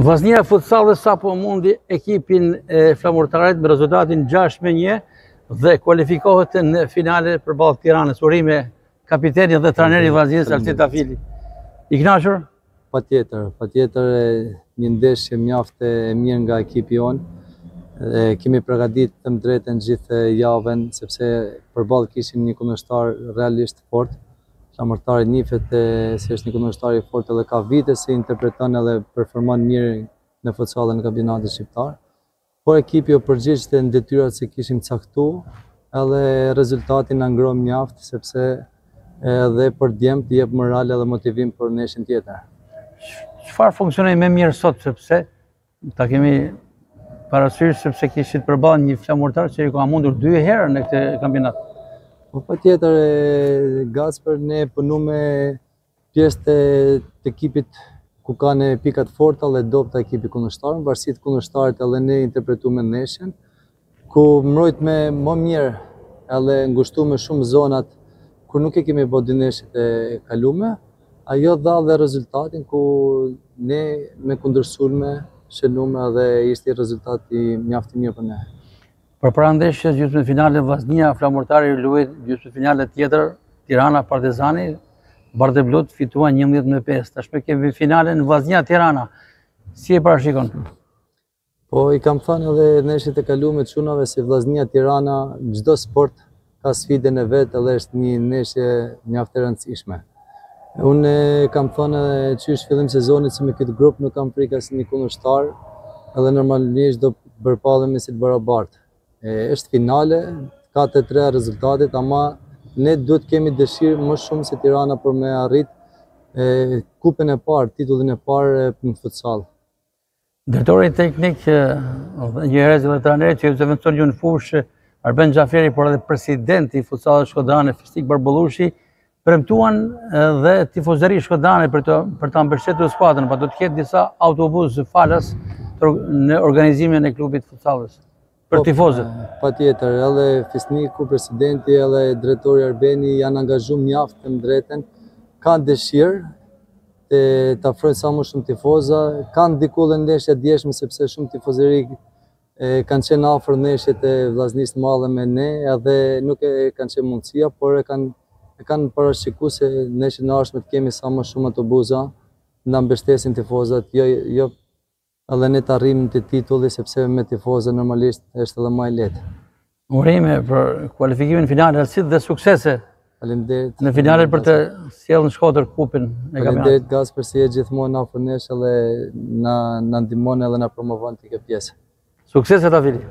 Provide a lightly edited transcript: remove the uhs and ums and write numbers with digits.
Vllaznia Futsalli sapo mundi ekipin e Flamurtarit me rezultatin 6-1 dhe kualifikohet në finale përballë Tiranës. Urime kapiteni dhe trajneri i Vllaznisë Alcid Tafili. I kënaqur? Patjetër një ndeshje mjaft e mirë nga ekipi jonë. Kemi përgatitur të drejtën gjithë javën sepse përballë kishim një kundërshtar realisht fort. Flamurtari nifet se është një kundërshtar i fortë dhe ka vite se interpreton edhe performon mirë në futsallin në kampionatin shqiptar. Por ekipi u përgjigjte në detyrat që kishim caktuar, edhe rezultati na ngroh mjaft sepse edhe për djemt jep moral dhe motivim për neshin tjetër. Çfarë funksionoi më mirë sot sepse ta kemi parasysh sepse kishit përballë një Flamurtar që i ka mundur 2 herë në këtë kampionat. Po patjetër Gasper ne punuam pjesë të ekipit ku kanë pikat forta dhe dobta ekipi kundërshtar, varësi të kundërshtarit edhe ne interpretuam ndeshjen ku mbrojtme më mirë edhe ngushtuam shumë zonat kur nuk e kemi bërë dy ndeshjet e kaluara. Ajo dha dhe rezultatin ku ne me kundërsulme shënuam dhe ishte rezultat i mjaft i mirë për ne. Përpara ndeshjes gjysmëfinale Vllaznia Flamurtari luajt gjysmëfinale tjetër Tirana Partizani, Bardhë Blut fituan 11-5. Tashmë kemi finalen Vllaznia Tirana. Si e parashikon? Po i kam thënë edhe ndeshjet e kaluara të çunave se Vllaznia Tirana çdo sport ka sfidën e vet edhe është një ndeshje mjaft e rëndësishme. Unë kam thënë qysh fillim sezonit se me këtë grup nuk kam frikë asnjë kundërshtar edhe normalisht do bërpallemi si të barabartë. Është finale, ka të 3 rezultatet, ama ne duhet kemi dëshirë më shumë se Tirana për me arrit kupën e parë, titullin e parë në futsal. Drejtori teknik, njëherëz dhe trajneri që të vendosur ju në fushë, Arben Xhaferi, por edhe presidenti i futsallit shkodrane Fistik Barbullushi, premtuan dhe tifozëri shkodrane për ta mbështetur skuadrën, pa do të ketë disa autobus falas në organizimin e klubit futsallit. Për tifozët. Patjetër, edhe Fisniku, presidenti, edhe drejtori Arbeni janë angazhuar mjaft në drejtën, kanë dëshirë të afrojnë sa më shumë tifoza, kanë diku dhe ndeshja djeshme sepse shumë tifozëri kanë qenë afër ndeshjet e Vllaznisë Madhe me ne, edhe nuk e kanë qenë mundësia, por e kanë parashikuar se ndeshjen e ardhshme të kemi sa më shumë autobusa, nda mbështesin tifozat, jo edhe ne të arrijmë të titulli sepse me tifozë normalisht është edhe më e lehtë. Urime për kualifikimin finale Alcid dhe suksese. Faleminderit. Në finale për të sjellë në Shkodër kupën e kampionatit. Faleminderit Gasper se je gjithmonë afër nesh edhe na ndihmon edhe na promovon ti këtë pjesë. Suksese Tafili.